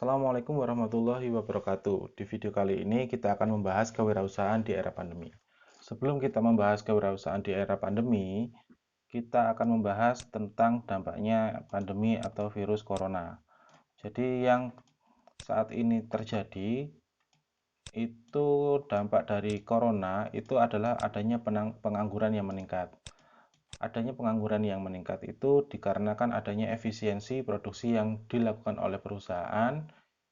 Assalamualaikum warahmatullahi wabarakatuh. Di video kali ini kita akan membahas kewirausahaan di era pandemi. Sebelum kita membahas kewirausahaan di era pandemi, kita akan membahas tentang dampaknya pandemi atau virus corona. Jadi yang saat ini terjadi itu dampak dari corona itu adalah adanya pengangguran yang meningkat. Adanya pengangguran yang meningkat itu dikarenakan adanya efisiensi produksi yang dilakukan oleh perusahaan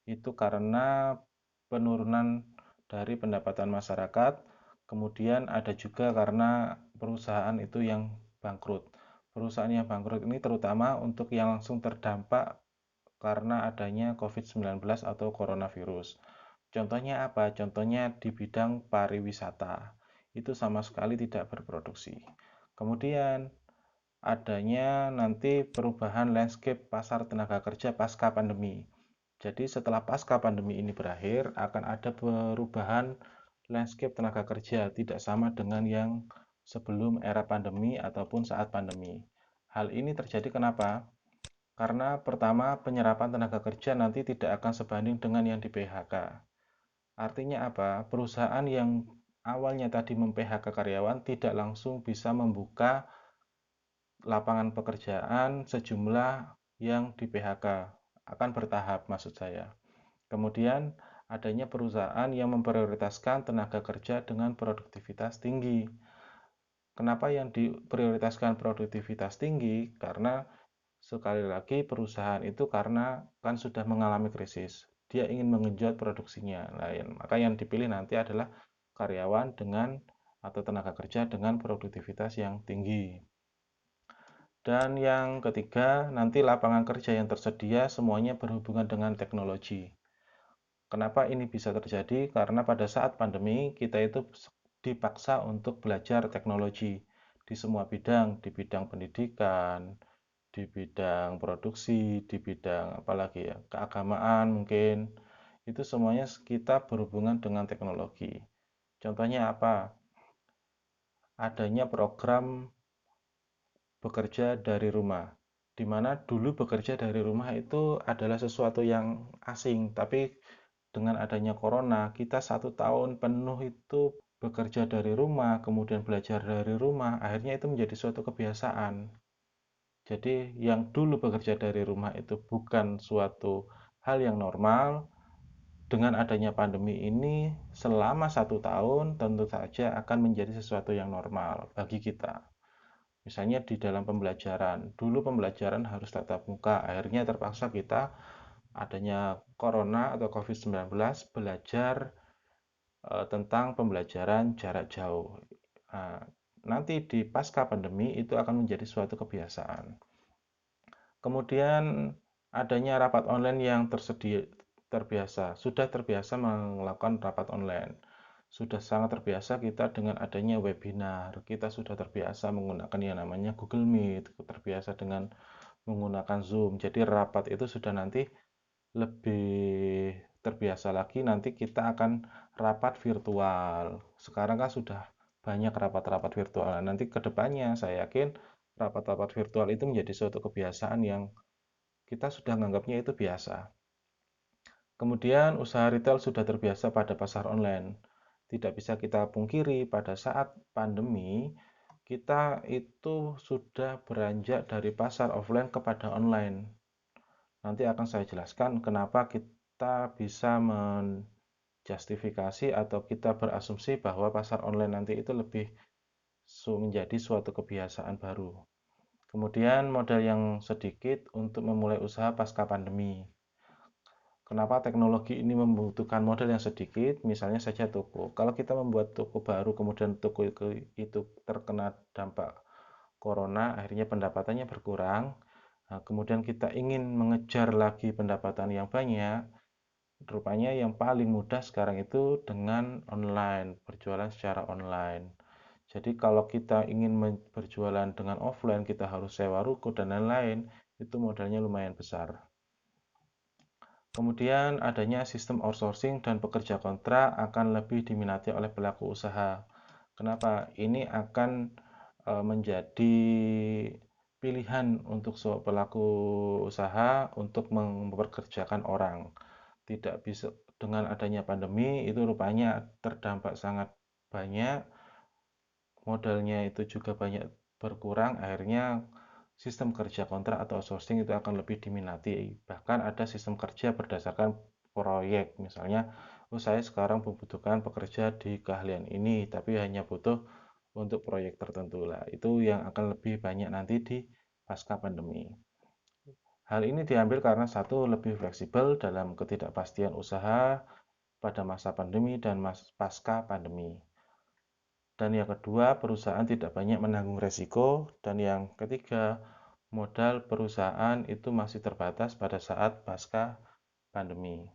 itu karena penurunan dari pendapatan masyarakat, kemudian ada juga karena perusahaan itu yang bangkrut. Perusahaan yang bangkrut ini terutama untuk yang langsung terdampak karena adanya COVID-19 atau coronavirus. Contohnya apa? Contohnya di bidang pariwisata. Itu sama sekali tidak berproduksi. Kemudian adanya nanti perubahan landscape pasar tenaga kerja pasca pandemi. Jadi setelah pasca pandemi ini berakhir, akan ada perubahan landscape tenaga kerja, tidak sama dengan yang sebelum era pandemi ataupun saat pandemi. Hal ini terjadi kenapa? Karena pertama, penyerapan tenaga kerja nanti tidak akan sebanding dengan yang di PHK. Artinya apa? Perusahaan yang awalnya tadi mem-PHK karyawan tidak langsung bisa membuka lapangan pekerjaan sejumlah yang di PHK, akan bertahap maksud saya. Kemudian adanya perusahaan yang memprioritaskan tenaga kerja dengan produktivitas tinggi. Kenapa yang diprioritaskan produktivitas tinggi? Karena sekali lagi perusahaan itu karena kan sudah mengalami krisis. Dia ingin mengenjot produksinya. Lain. Maka yang dipilih nanti adalah karyawan dengan atau tenaga kerja dengan produktivitas yang tinggi. Dan yang ketiga, nanti lapangan kerja yang tersedia semuanya berhubungan dengan teknologi. Kenapa ini bisa terjadi? Karena pada saat pandemi kita itu dipaksa untuk belajar teknologi di semua bidang, di bidang pendidikan, di bidang produksi, di bidang apalagi ya, keagamaan mungkin. Itu semuanya kita berhubungan dengan teknologi. Contohnya apa? Adanya program bekerja dari rumah, di mana dulu bekerja dari rumah itu adalah sesuatu yang asing, tapi dengan adanya corona, kita 1 tahun penuh itu bekerja dari rumah, kemudian belajar dari rumah, akhirnya itu menjadi suatu kebiasaan. Jadi yang dulu bekerja dari rumah itu bukan suatu hal yang normal, dengan adanya pandemi ini selama 1 tahun tentu saja akan menjadi sesuatu yang normal bagi kita. Misalnya di dalam pembelajaran, dulu pembelajaran harus tatap muka, akhirnya terpaksa kita adanya corona atau COVID-19 belajar tentang pembelajaran jarak jauh. Nah, nanti di pasca pandemi itu akan menjadi suatu kebiasaan. Kemudian adanya rapat online yang sudah terbiasa melakukan rapat online. Sudah sangat terbiasa kita dengan adanya webinar. Kita sudah terbiasa menggunakan yang namanya Google Meet, terbiasa dengan menggunakan Zoom. Jadi rapat itu sudah nanti lebih terbiasa lagi, nanti kita akan rapat virtual. Sekarang kan sudah banyak rapat-rapat virtual. Nah, nanti ke depannya saya yakin rapat-rapat virtual itu menjadi suatu kebiasaan yang kita sudah menganggapnya itu biasa. Kemudian usaha retail sudah terbiasa pada pasar online. Tidak bisa kita pungkiri pada saat pandemi kita itu sudah beranjak dari pasar offline kepada online. Nanti akan saya jelaskan kenapa kita bisa menjustifikasi atau kita berasumsi bahwa pasar online nanti itu lebih menjadi suatu kebiasaan baru. Kemudian modal yang sedikit untuk memulai usaha pasca pandemi. Kenapa teknologi ini membutuhkan modal yang sedikit? Misalnya saja toko. Kalau kita membuat toko baru, kemudian toko itu terkena dampak corona, akhirnya pendapatannya berkurang. Nah, kemudian kita ingin mengejar lagi pendapatan yang banyak, rupanya yang paling mudah sekarang itu dengan online, berjualan secara online. Jadi kalau kita ingin berjualan dengan offline, kita harus sewa ruko dan lain-lain, itu modalnya lumayan besar. Kemudian adanya sistem outsourcing dan pekerja kontrak akan lebih diminati oleh pelaku usaha. Kenapa? Ini akan menjadi pilihan untuk pelaku usaha untuk mempekerjakan orang. tidak bisa dengan adanya pandemi itu rupanya terdampak sangat banyak, modalnya itu juga banyak berkurang, akhirnya sistem kerja kontrak atau outsourcing itu akan lebih diminati. Bahkan ada sistem kerja berdasarkan proyek, misalnya, oh saya sekarang membutuhkan pekerja di keahlian ini, tapi hanya butuh untuk proyek tertentu lah. Itu yang akan lebih banyak nanti di pasca pandemi. Hal ini diambil karena satu, lebih fleksibel dalam ketidakpastian usaha pada masa pandemi dan pasca pandemi. Dan yang kedua, perusahaan tidak banyak menanggung resiko. Dan yang ketiga, modal perusahaan itu masih terbatas pada saat pasca pandemi.